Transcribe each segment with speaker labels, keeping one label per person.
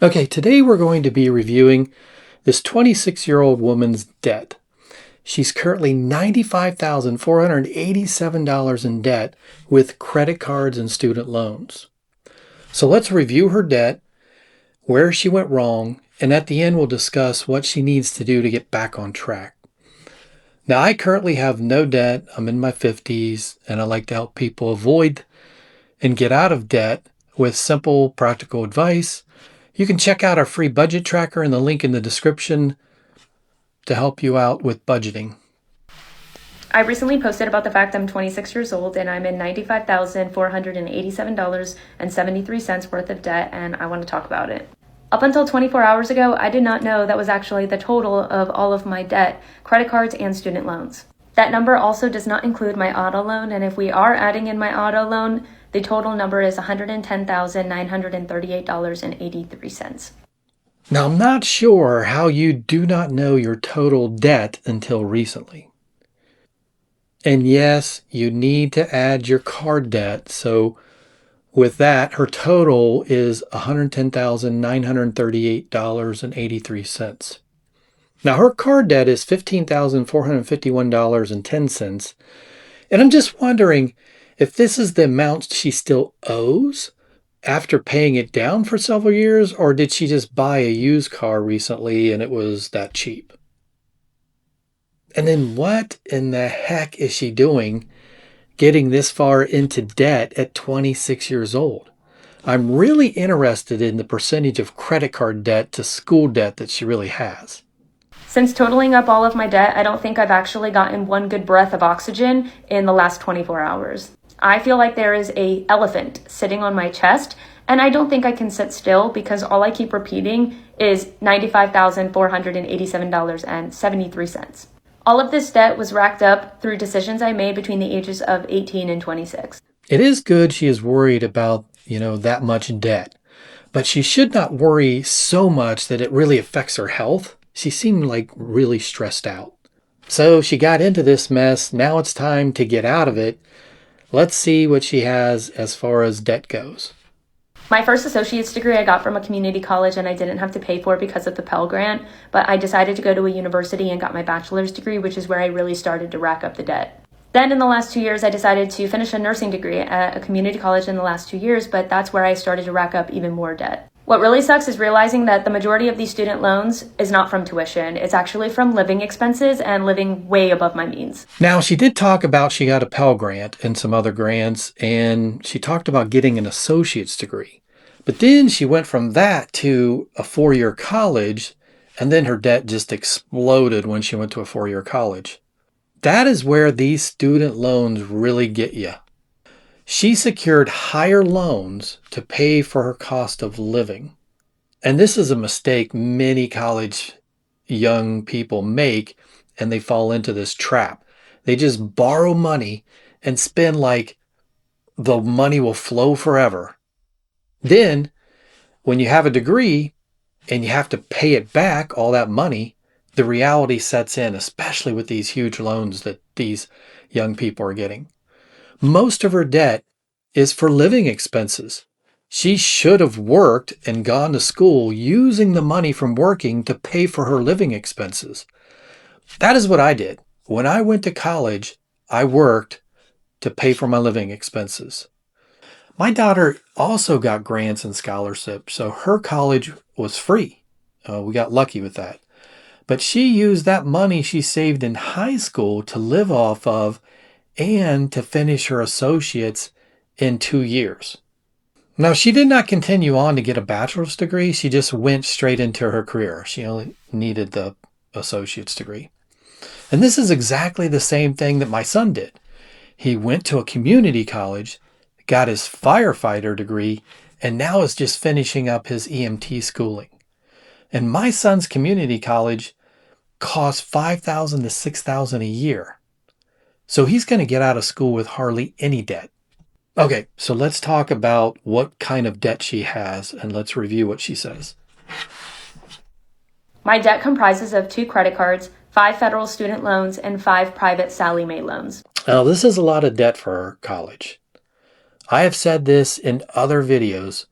Speaker 1: Okay, today we're going to be reviewing this 26-year-old woman's debt. She's currently $95,487 in debt with credit cards and student loans. So let's review her debt, where she went wrong, and at the end we'll discuss what she needs to do to get back on track. Now, I currently have no debt. I'm in my 50s, and I like to help people avoid and get out of debt with simple, practical advice. You can check out our free budget tracker in the link in the description to help you out with budgeting.
Speaker 2: I recently posted about the fact I'm 26 years old and I'm in $95,487.73 worth of debt, and I want to talk about it. Up until 24 hours ago, I did not know that was actually the total of all of my debt, credit cards, and student loans. That number also does not include my auto loan, and if we are adding in my auto loan, the total number is $110,938.83.
Speaker 1: Now, I'm not sure how you do not know your total debt until recently. And yes, you need to add your card debt. So with that, her total is $110,938.83. Now, her card debt is $15,451.10. And I'm just wondering if this is the amount she still owes after paying it down for several years, or did she just buy a used car recently and it was that cheap? And then what in the heck is she doing getting this far into debt at 26 years old? I'm really interested in the percentage of credit card debt to school debt that she really has.
Speaker 2: Since totaling up all of my debt, I don't think I've actually gotten one good breath of oxygen in the last 24 hours. I feel like there is an elephant sitting on my chest, and I don't think I can sit still because all I keep repeating is $95,487.73. All of this debt was racked up through decisions I made between the ages of 18 and 26.
Speaker 1: It is good she is worried about, that much debt, but she should not worry so much that it really affects her health. She seemed like really stressed out. So she got into this mess. Now it's time to get out of it. Let's see what she has as far as debt goes.
Speaker 2: My first associate's degree I got from a community college, and I didn't have to pay for it because of the Pell Grant, but I decided to go to a university and got my bachelor's degree, which is where I really started to rack up the debt. Then in the last 2 years, I decided to finish a nursing degree at a community college in the last 2 years, but that's where I started to rack up even more debt. What really sucks is realizing that the majority of these student loans is not from tuition. It's actually from living expenses and living way above my means.
Speaker 1: Now, she did talk about she got a Pell Grant and some other grants, and she talked about getting an associate's degree. But then she went from that to a 4-year college, and then her debt just exploded when she went to a 4-year college. That is where these student loans really get you. She secured higher loans to pay for her cost of living. And this is a mistake many college young people make, and they fall into this trap. They just borrow money and spend like the money will flow forever. Then, when you have a degree and you have to pay it back, all that money, the reality sets in, especially with these huge loans that these young people are getting. Most of her debt is for living expenses. She should have worked and gone to school using the money from working to pay for her living expenses. That is what I did. When I went to college, I worked to pay for my living expenses. My daughter also got grants and scholarships, so her college was free. We got lucky with that. But she used that money she saved in high school to live off of and to finish her associates in 2 years. Now, she did not continue on to get a bachelor's degree. She just went straight into her career. She only needed the associate's degree. And this is exactly the same thing that my son did. He went to a community college, got his firefighter degree, and now is just finishing up his EMT schooling. And my son's community college costs $5,000 to $6,000 a year. So he's going to get out of school with hardly any debt. Okay, so let's talk about what kind of debt she has, and let's review what she says.
Speaker 2: My debt comprises of 2 credit cards, 5 federal student loans, and 5 private Sallie Mae loans.
Speaker 1: Now, this is a lot of debt for college. I have said this in other videos.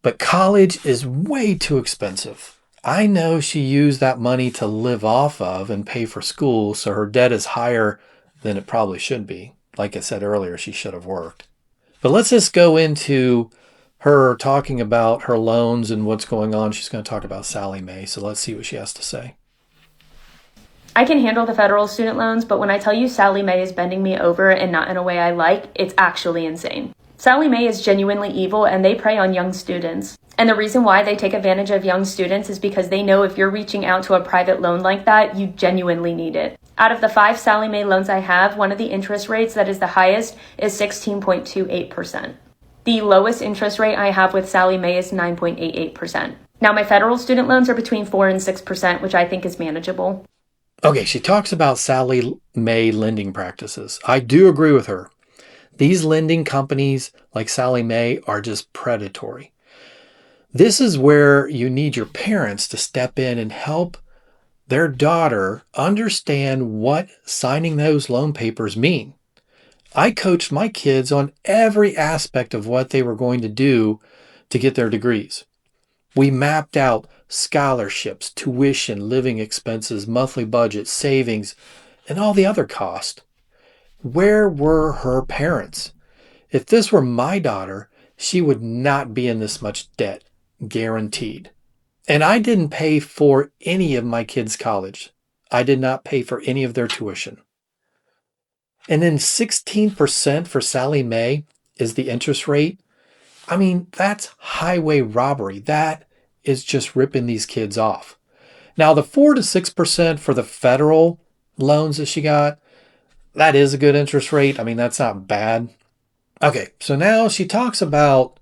Speaker 1: But college is way too expensive. I know she used that money to live off of and pay for school, so her debt is higher than it probably should be. Like I said earlier, she should have worked. But let's just go into her talking about her loans and what's going on. She's going to talk about Sally Mae, so let's see what she has to say.
Speaker 2: I can handle the federal student loans, but when I tell you Sally Mae is bending me over and not in a way I like, it's actually insane. Sally Mae is genuinely evil and they prey on young students. And the reason why they take advantage of young students is because they know if you're reaching out to a private loan like that, you genuinely need it. Out of the 5 Sally Mae loans I have, one of the interest rates that is the highest is 16.28%. The lowest interest rate I have with Sally Mae is 9.88%. Now, my federal student loans are between 4 and 6%, which I think is manageable.
Speaker 1: Okay, she talks about Sally Mae lending practices. I do agree with her. These lending companies like Sally Mae are just predatory. This is where you need your parents to step in and help their daughter understand what signing those loan papers mean. I coached my kids on every aspect of what they were going to do to get their degrees. We mapped out scholarships, tuition, living expenses, monthly budget, savings, and all the other costs. Where were her parents? If this were my daughter, she would not be in this much debt, guaranteed. And I didn't pay for any of my kids' college. I did not pay for any of their tuition. And then 16% for Sally Mae is the interest rate. I mean, that's highway robbery. That is just ripping these kids off. Now, the 4 to 6% for the federal loans that she got, that is a good interest rate. I mean, that's not bad. Okay, so now she talks about,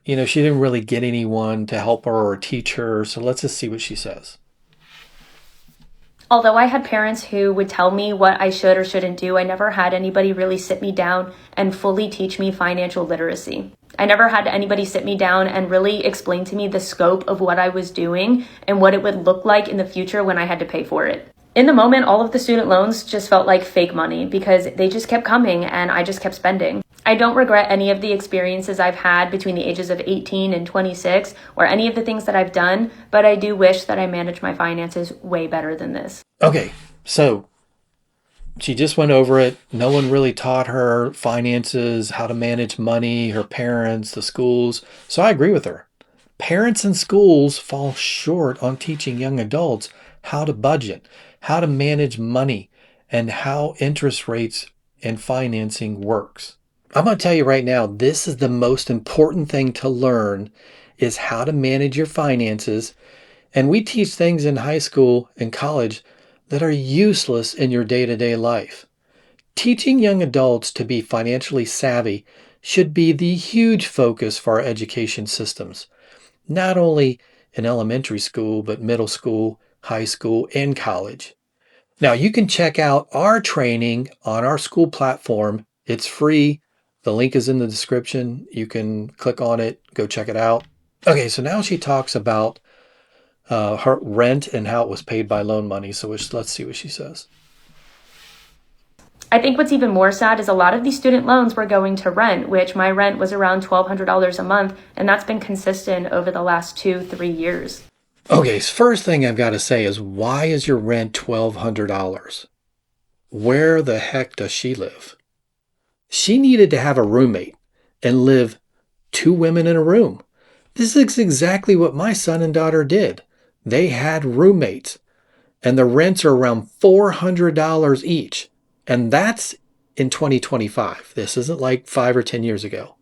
Speaker 1: she didn't really get anyone to help her or teach her. So let's just see what she says.
Speaker 2: Although I had parents who would tell me what I should or shouldn't do, I never had anybody really sit me down and fully teach me financial literacy. I never had anybody sit me down and really explain to me the scope of what I was doing and what it would look like in the future when I had to pay for it. In the moment, all of the student loans just felt like fake money because they just kept coming and I just kept spending. I don't regret any of the experiences I've had between the ages of 18 and 26 or any of the things that I've done, but I do wish that I managed my finances way better than this.
Speaker 1: Okay, so she just went over it. No one really taught her finances, how to manage money, her parents, the schools. So I agree with her. Parents and schools fall short on teaching young adults how to budget, how to manage money, and how interest rates and financing works. I'm going to tell you right now, this is the most important thing to learn is how to manage your finances. And we teach things in high school and college that are useless in your day-to-day life. Teaching young adults to be financially savvy should be the huge focus for our education systems, not only in elementary school, but middle school, high school, and college. Now, you can check out our training on our school platform. It's free. The link is in the description. You can click on it, go check it out. Okay, so now she talks about her rent and how it was paid by loan money. So let's see what she says.
Speaker 2: I think what's even more sad is a lot of these student loans were going to rent, which my rent was around $1,200 a month, and that's been consistent over the last 2-3 years.
Speaker 1: Okay, so first thing I've got to say is, why is your rent $1,200? Where the heck does she live? She needed to have a roommate and live 2 women in a room. This is exactly what my son and daughter did. They had roommates, and the rents are around $400 each. And that's in 2025. This isn't like 5 or 10 years ago.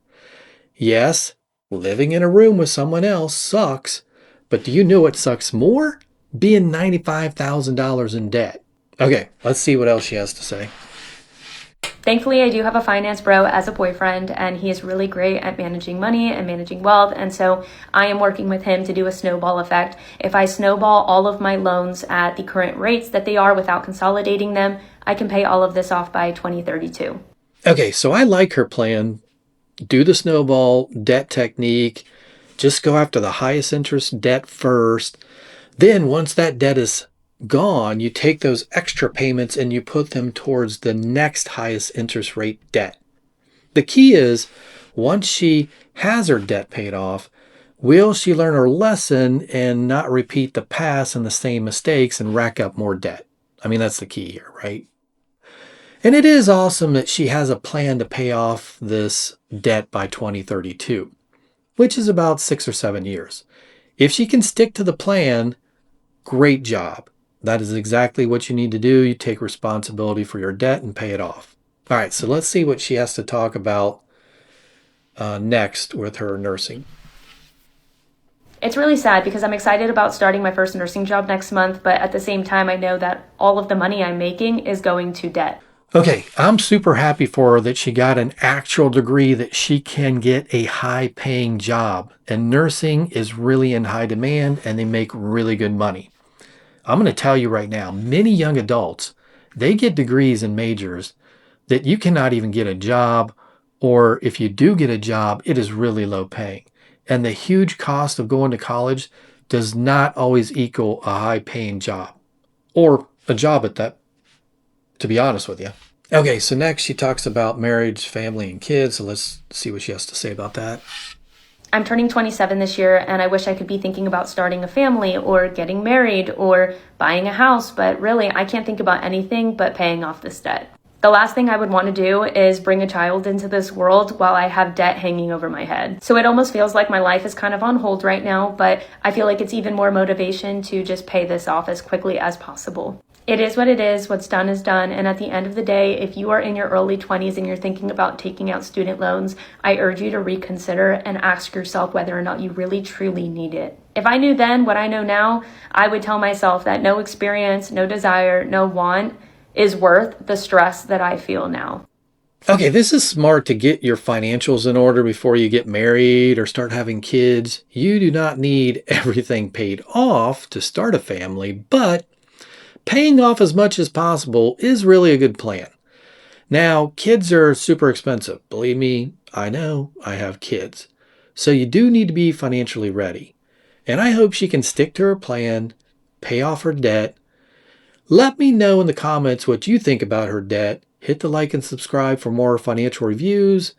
Speaker 1: Yes, living in a room with someone else sucks, but do you know what sucks more? Being $95,000 in debt. Okay, let's see what else she has to say.
Speaker 2: Thankfully, I do have a finance bro as a boyfriend, and he is really great at managing money and managing wealth. And so I am working with him to do a snowball effect. If I snowball all of my loans at the current rates that they are without consolidating them, I can pay all of this off by 2032.
Speaker 1: Okay, so I like her plan. Do the snowball debt technique. Just go after the highest interest debt first. Then once that debt is gone, you take those extra payments and you put them towards the next highest interest rate debt. The key is, once she has her debt paid off, Will she learn her lesson and not repeat the past and the same mistakes and rack up more debt? I mean, that's the key here, right? And it is awesome that she has a plan to pay off this debt by 2032, which is about 6 or 7 years. If she can stick to the plan, great job. That is exactly what you need to do. You take responsibility for your debt and pay it off. All right, so let's see what she has to talk about next with her nursing.
Speaker 2: It's really sad because I'm excited about starting my first nursing job next month, but at the same time, I know that all of the money I'm making is going to debt.
Speaker 1: Okay, I'm super happy for her that she got an actual degree that she can get a high paying job. And nursing is really in high demand and they make really good money. I'm going to tell you right now, many young adults, they get degrees and majors that you cannot even get a job, or if you do get a job, it is really low paying. And the huge cost of going to college does not always equal a high paying job or a job at that, to be honest with you. Okay, so next she talks about marriage, family, and kids. So let's see what she has to say about that.
Speaker 2: I'm turning 27 this year, and I wish I could be thinking about starting a family or getting married or buying a house, but really, I can't think about anything but paying off this debt. The last thing I would want to do is bring a child into this world while I have debt hanging over my head. So it almost feels like my life is kind of on hold right now, but I feel like it's even more motivation to just pay this off as quickly as possible. It is what it is. What's done is done. And at the end of the day, if you are in your early 20s and you're thinking about taking out student loans, I urge you to reconsider and ask yourself whether or not you really truly need it. If I knew then what I know now, I would tell myself that no experience, no desire, no want is worth the stress that I feel now.
Speaker 1: Okay, this is smart to get your financials in order before you get married or start having kids. You do not need everything paid off to start a family, but paying off as much as possible is really a good plan. Now, kids are super expensive. Believe me, I know, I have kids. So you do need to be financially ready. And I hope she can stick to her plan, pay off her debt. Let me know in the comments what you think about her debt. Hit the like and subscribe for more financial reviews.